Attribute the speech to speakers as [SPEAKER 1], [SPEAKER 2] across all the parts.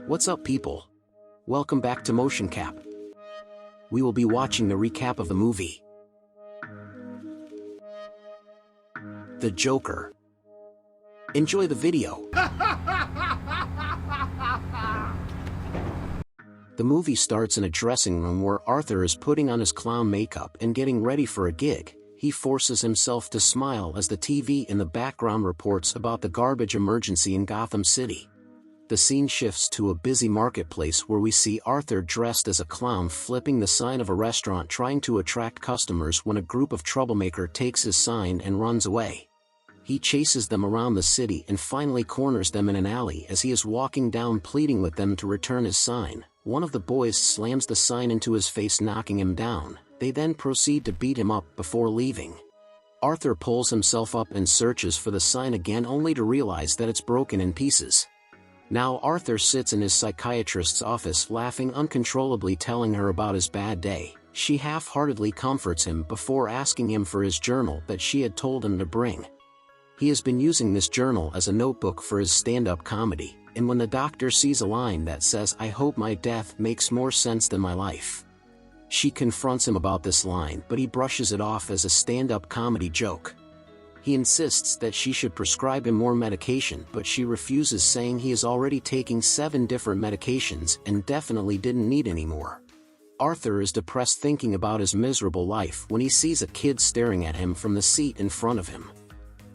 [SPEAKER 1] What's up, people? Welcome back to Motion Cap. We will be watching the recap of the movie The Joker. Enjoy the video. The movie starts in a dressing room where Arthur is putting on his clown makeup and getting ready for a gig. He forces himself to smile as the TV in the background reports about the garbage emergency in Gotham City. The scene shifts to a busy marketplace where we see Arthur dressed as a clown flipping the sign of a restaurant trying to attract customers when a group of troublemakers takes his sign and runs away. He chases them around the city and finally corners them in an alley as he is walking down pleading with them to return his sign. One of the boys slams the sign into his face, knocking him down. They then proceed to beat him up before leaving. Arthur pulls himself up and searches for the sign again, only to realize that it's broken in pieces. Now Arthur sits in his psychiatrist's office laughing uncontrollably, telling her about his bad day. She half-heartedly comforts him before asking him for his journal that she had told him to bring. He has been using this journal as a notebook for his stand-up comedy, and when the doctor sees a line that says, "I hope my death makes more sense than my life," she confronts him about this line, but he brushes it off as a stand-up comedy joke. He insists that she should prescribe him more medication, but she refuses, saying he is already taking 7 different medications and definitely didn't need any more. Arthur is depressed thinking about his miserable life when he sees a kid staring at him from the seat in front of him.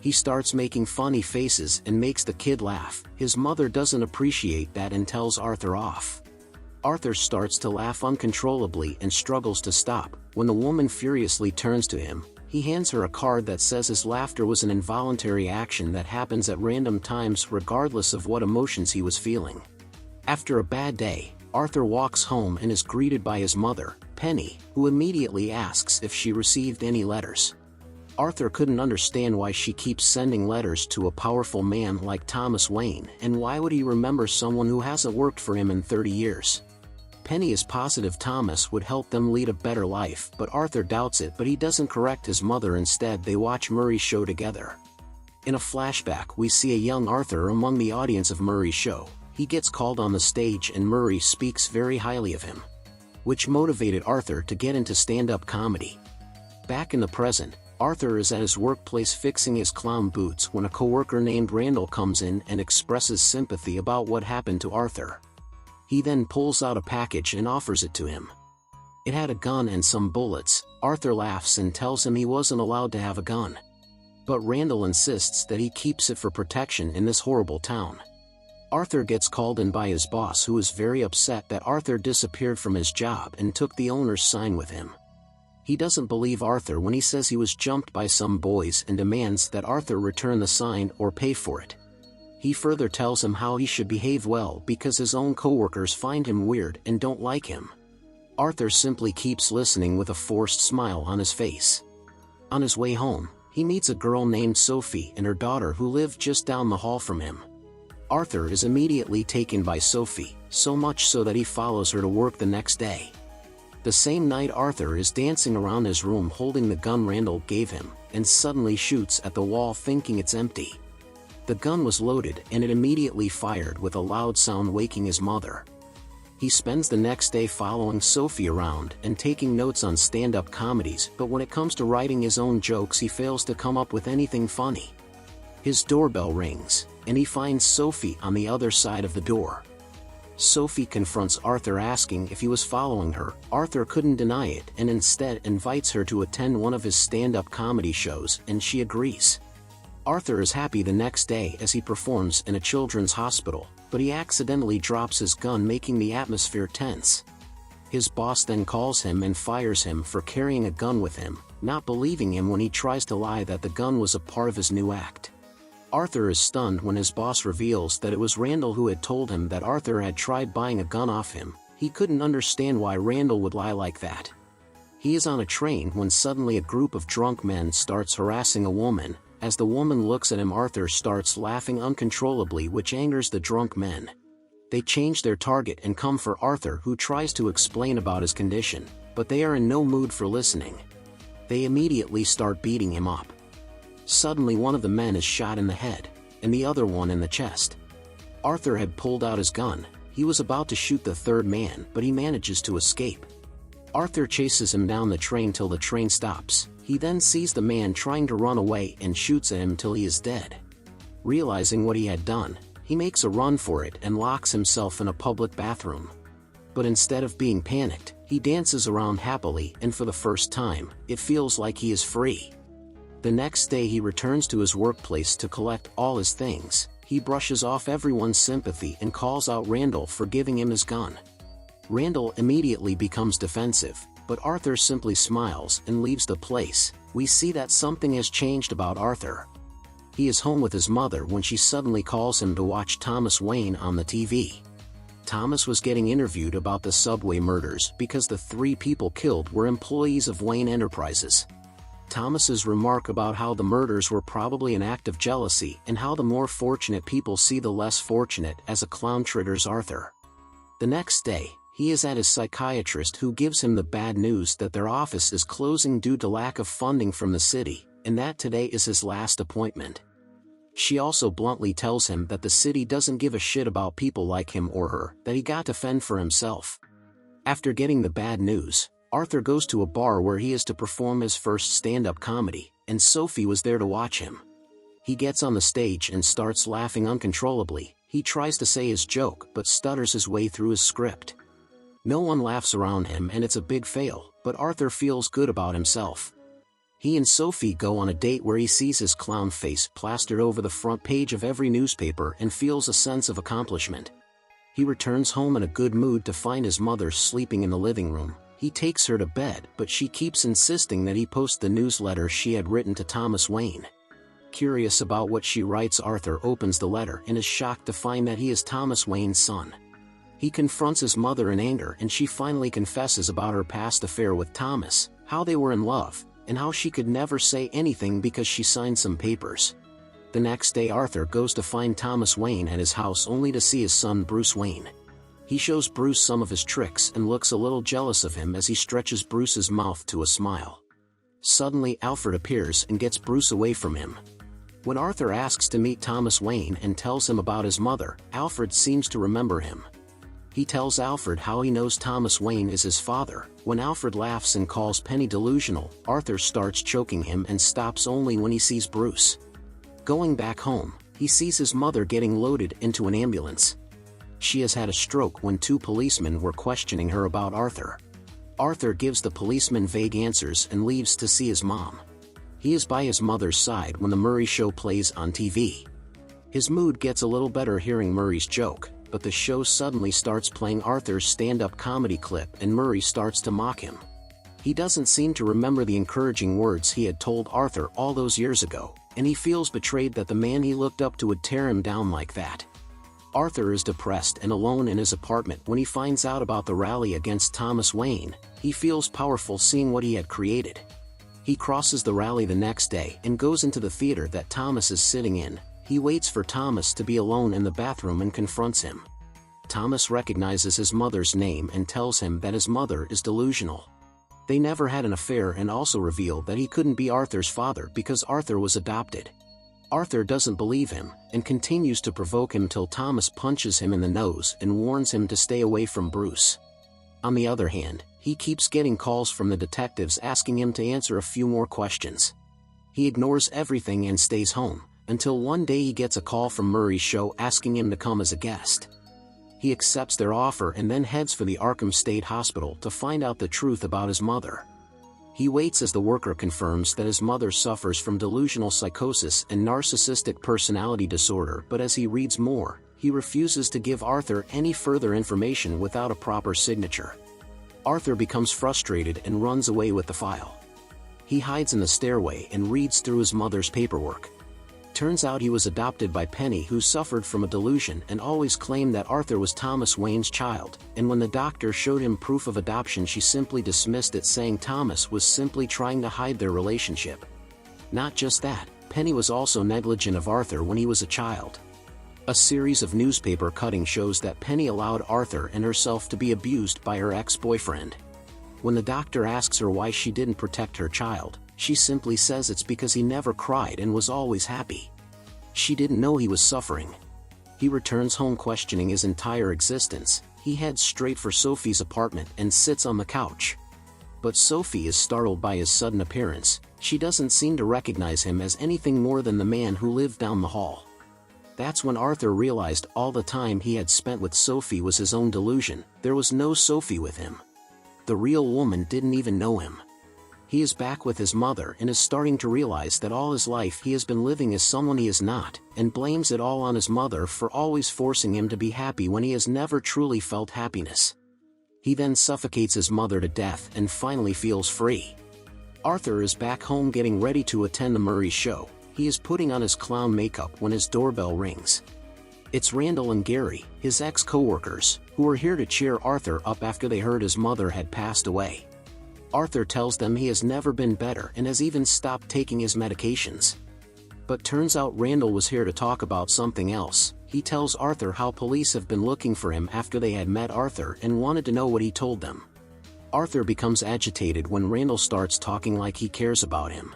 [SPEAKER 1] He starts making funny faces and makes the kid laugh. His mother doesn't appreciate that and tells Arthur off. Arthur starts to laugh uncontrollably and struggles to stop. When the woman furiously turns to him, he hands her a card that says his laughter was an involuntary action that happens at random times regardless of what emotions he was feeling. After a bad day, Arthur walks home and is greeted by his mother, Penny, who immediately asks if she received any letters. Arthur couldn't understand why she keeps sending letters to a powerful man like Thomas Wayne, and why would he remember someone who hasn't worked for him in 30 years. Penny is positive Thomas would help them lead a better life, but Arthur doubts it, but he doesn't correct his mother. Instead, they watch Murray's show together. In a flashback, we see a young Arthur among the audience of Murray's show. He gets called on the stage and Murray speaks very highly of him, which motivated Arthur to get into stand-up comedy. Back in the present, Arthur is at his workplace fixing his clown boots when a coworker named Randall comes in and expresses sympathy about what happened to Arthur. He then pulls out a package and offers it to him. It had a gun and some bullets. Arthur laughs and tells him he wasn't allowed to have a gun. But Randall insists that he keeps it for protection in this horrible town. Arthur gets called in by his boss, who is very upset that Arthur disappeared from his job and took the owner's sign with him. He doesn't believe Arthur when he says he was jumped by some boys and demands that Arthur return the sign or pay for it. He further tells him how he should behave well because his own coworkers find him weird and don't like him. Arthur simply keeps listening with a forced smile on his face. On his way home, he meets a girl named Sophie and her daughter who live just down the hall from him. Arthur is immediately taken by Sophie, so much so that he follows her to work the next day. The same night, Arthur is dancing around his room holding the gun Randall gave him, and suddenly shoots at the wall thinking it's empty. The gun was loaded and it immediately fired with a loud sound, waking his mother. He spends the next day following Sophie around and taking notes on stand-up comedies, but when it comes to writing his own jokes he fails to come up with anything funny. His doorbell rings, and he finds Sophie on the other side of the door. Sophie confronts Arthur asking if he was following her. Arthur couldn't deny it and instead invites her to attend one of his stand-up comedy shows, and she agrees. Arthur is happy the next day as he performs in a children's hospital, but he accidentally drops his gun, making the atmosphere tense. His boss then calls him and fires him for carrying a gun with him, not believing him when he tries to lie that the gun was a part of his new act. Arthur is stunned when his boss reveals that it was Randall who had told him that Arthur had tried buying a gun off him. He couldn't understand why Randall would lie like that. He is on a train when suddenly a group of drunk men starts harassing a woman. As the woman looks at him, Arthur starts laughing uncontrollably, which angers the drunk men. They change their target and come for Arthur, who tries to explain about his condition, but they are in no mood for listening. They immediately start beating him up. Suddenly one of the men is shot in the head, and the other one in the chest. Arthur had pulled out his gun, He was about to shoot the third man, but he manages to escape. Arthur chases him down the train till the train stops. He then sees the man trying to run away and shoots at him till he is dead. Realizing what he had done, he makes a run for it and locks himself in a public bathroom. But instead of being panicked, he dances around happily, and for the first time, it feels like he is free. The next day he returns to his workplace to collect all his things. He brushes off everyone's sympathy and calls out Randall for giving him his gun. Randall immediately becomes defensive, but Arthur simply smiles and leaves the place. We see that something has changed about Arthur. He is home with his mother when she suddenly calls him to watch Thomas Wayne on the TV. Thomas was getting interviewed about the subway murders because the 3 people killed were employees of Wayne Enterprises. Thomas's remark about how the murders were probably an act of jealousy and how the more fortunate people see the less fortunate as a clown triggers Arthur. The next day, he is at his psychiatrist, who gives him the bad news that their office is closing due to lack of funding from the city, and that today is his last appointment. She also bluntly tells him that the city doesn't give a shit about people like him or her, that he got to fend for himself. After getting the bad news, Arthur goes to a bar where he is to perform his first stand-up comedy, and Sophie was there to watch him. He gets on the stage and starts laughing uncontrollably. He tries to say his joke but stutters his way through his script. No one laughs around him and it's a big fail, but Arthur feels good about himself. He and Sophie go on a date where he sees his clown face plastered over the front page of every newspaper and feels a sense of accomplishment. He returns home in a good mood to find his mother sleeping in the living room. He takes her to bed, but she keeps insisting that he post the newsletter she had written to Thomas Wayne. Curious about what she writes, Arthur opens the letter and is shocked to find that he is Thomas Wayne's son. He confronts his mother in anger, and she finally confesses about her past affair with Thomas, how they were in love, and how she could never say anything because she signed some papers. The next day Arthur goes to find Thomas Wayne at his house only to see his son Bruce Wayne. He shows Bruce some of his tricks and looks a little jealous of him as he stretches Bruce's mouth to a smile. Suddenly Alfred appears and gets Bruce away from him. When Arthur asks to meet Thomas Wayne and tells him about his mother, Alfred seems to remember him. He tells Alfred how he knows Thomas Wayne is his father. When Alfred laughs and calls Penny delusional, Arthur starts choking him and stops only when he sees Bruce. Going back home, he sees his mother getting loaded into an ambulance. She has had a stroke when 2 policemen were questioning her about Arthur. Arthur gives the policemen vague answers and leaves to see his mom. He is by his mother's side when the Murray Show plays on TV. His mood gets a little better hearing Murray's joke, but the show suddenly starts playing Arthur's stand-up comedy clip and Murray starts to mock him. He doesn't seem to remember the encouraging words he had told Arthur all those years ago, and he feels betrayed that the man he looked up to would tear him down like that. Arthur is depressed and alone in his apartment when he finds out about the rally against Thomas Wayne. He feels powerful seeing what he had created. He crosses the rally the next day and goes into the theater that Thomas is sitting in. He waits for Thomas to be alone in the bathroom and confronts him. Thomas recognizes his mother's name and tells him that his mother is delusional. They never had an affair, and also reveal that he couldn't be Arthur's father because Arthur was adopted. Arthur doesn't believe him, and continues to provoke him till Thomas punches him in the nose and warns him to stay away from Bruce. On the other hand, he keeps getting calls from the detectives asking him to answer a few more questions. He ignores everything and stays home, until one day he gets a call from Murray's Show asking him to come as a guest. He accepts their offer and then heads for the Arkham State Hospital to find out the truth about his mother. He waits as the worker confirms that his mother suffers from delusional psychosis and narcissistic personality disorder, but as he reads more, he refuses to give Arthur any further information without a proper signature. Arthur becomes frustrated and runs away with the file. He hides in the stairway and reads through his mother's paperwork. Turns out he was adopted by Penny, who suffered from a delusion and always claimed that Arthur was Thomas Wayne's child, and when the doctor showed him proof of adoption she simply dismissed it, saying Thomas was simply trying to hide their relationship. Not just that, Penny was also negligent of Arthur when he was a child. A series of newspaper cuttings shows that Penny allowed Arthur and herself to be abused by her ex-boyfriend. When the doctor asks her why she didn't protect her child, she simply says it's because he never cried and was always happy. She didn't know he was suffering. He returns home questioning his entire existence. He heads straight for Sophie's apartment and sits on the couch. But Sophie is startled by his sudden appearance. She doesn't seem to recognize him as anything more than the man who lived down the hall. That's when Arthur realized all the time he had spent with Sophie was his own delusion. There was no Sophie with him. The real woman didn't even know him. He is back with his mother and is starting to realize that all his life he has been living as someone he is not, and blames it all on his mother for always forcing him to be happy when he has never truly felt happiness. He then suffocates his mother to death and finally feels free. Arthur is back home getting ready to attend the Murray show. He is putting on his clown makeup when his doorbell rings. It's Randall and Gary, his ex-coworkers, who are here to cheer Arthur up after they heard his mother had passed away. Arthur tells them he has never been better and has even stopped taking his medications. But turns out Randall was here to talk about something else. He tells Arthur how police have been looking for him after they had met Arthur and wanted to know what he told them. Arthur becomes agitated when Randall starts talking like he cares about him.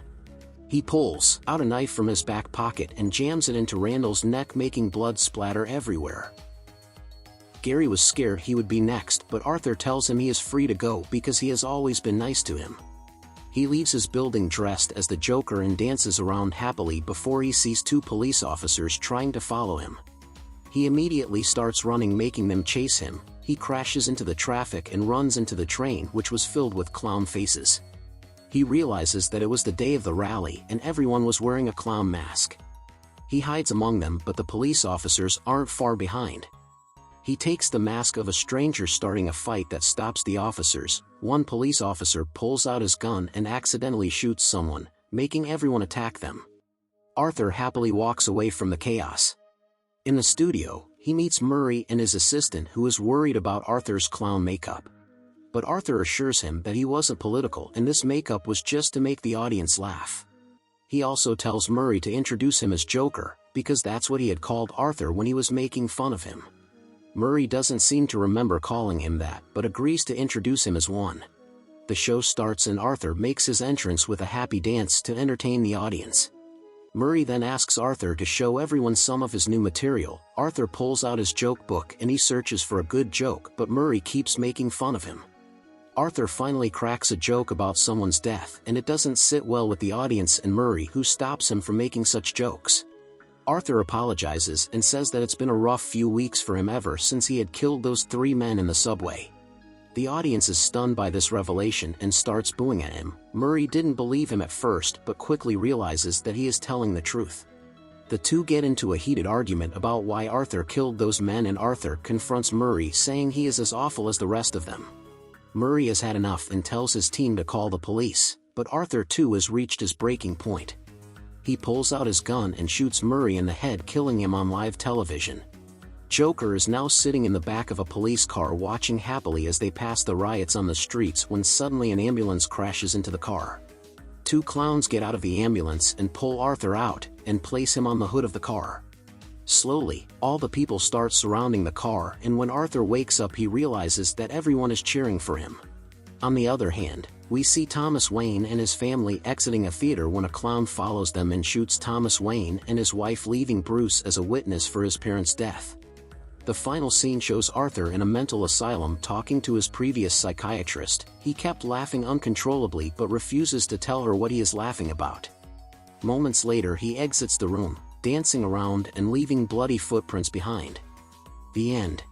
[SPEAKER 1] He pulls out a knife from his back pocket and jams it into Randall's neck, making blood splatter everywhere. Gary was scared he would be next, but Arthur tells him he is free to go because he has always been nice to him. He leaves his building dressed as the Joker and dances around happily before he sees two police officers trying to follow him. He immediately starts running, making them chase him. He crashes into the traffic and runs into the train, which was filled with clown faces. He realizes that it was the day of the rally and everyone was wearing a clown mask. He hides among them, but the police officers aren't far behind. He takes the mask of a stranger, starting a fight that stops the officers. One police officer pulls out his gun and accidentally shoots someone, making everyone attack them. Arthur happily walks away from the chaos. In the studio, he meets Murray and his assistant, who is worried about Arthur's clown makeup. But Arthur assures him that he wasn't political and this makeup was just to make the audience laugh. He also tells Murray to introduce him as Joker, because that's what he had called Arthur when he was making fun of him. Murray doesn't seem to remember calling him that, but agrees to introduce him as one. The show starts and Arthur makes his entrance with a happy dance to entertain the audience. Murray then asks Arthur to show everyone some of his new material. Arthur pulls out his joke book and he searches for a good joke, but Murray keeps making fun of him. Arthur finally cracks a joke about someone's death, and it doesn't sit well with the audience and Murray, who stops him from making such jokes. Arthur apologizes and says that it's been a rough few weeks for him ever since he had killed those 3 men in the subway. The audience is stunned by this revelation and starts booing at him. Murray didn't believe him at first, but quickly realizes that he is telling the truth. The two get into a heated argument about why Arthur killed those men, and Arthur confronts Murray, saying he is as awful as the rest of them. Murray has had enough and tells his team to call the police, but Arthur too has reached his breaking point. He pulls out his gun and shoots Murray in the head, killing him on live television. Joker is now sitting in the back of a police car watching happily as they pass the riots on the streets, when suddenly an ambulance crashes into the car. 2 clowns get out of the ambulance and pull Arthur out and place him on the hood of the car. Slowly, all the people start surrounding the car, and when Arthur wakes up he realizes that everyone is cheering for him. On the other hand, we see Thomas Wayne and his family exiting a theater when a clown follows them and shoots Thomas Wayne and his wife, leaving Bruce as a witness for his parents' death. The final scene shows Arthur in a mental asylum talking to his previous psychiatrist. He kept laughing uncontrollably but refuses to tell her what he is laughing about. Moments later he exits the room, dancing around and leaving bloody footprints behind. The end.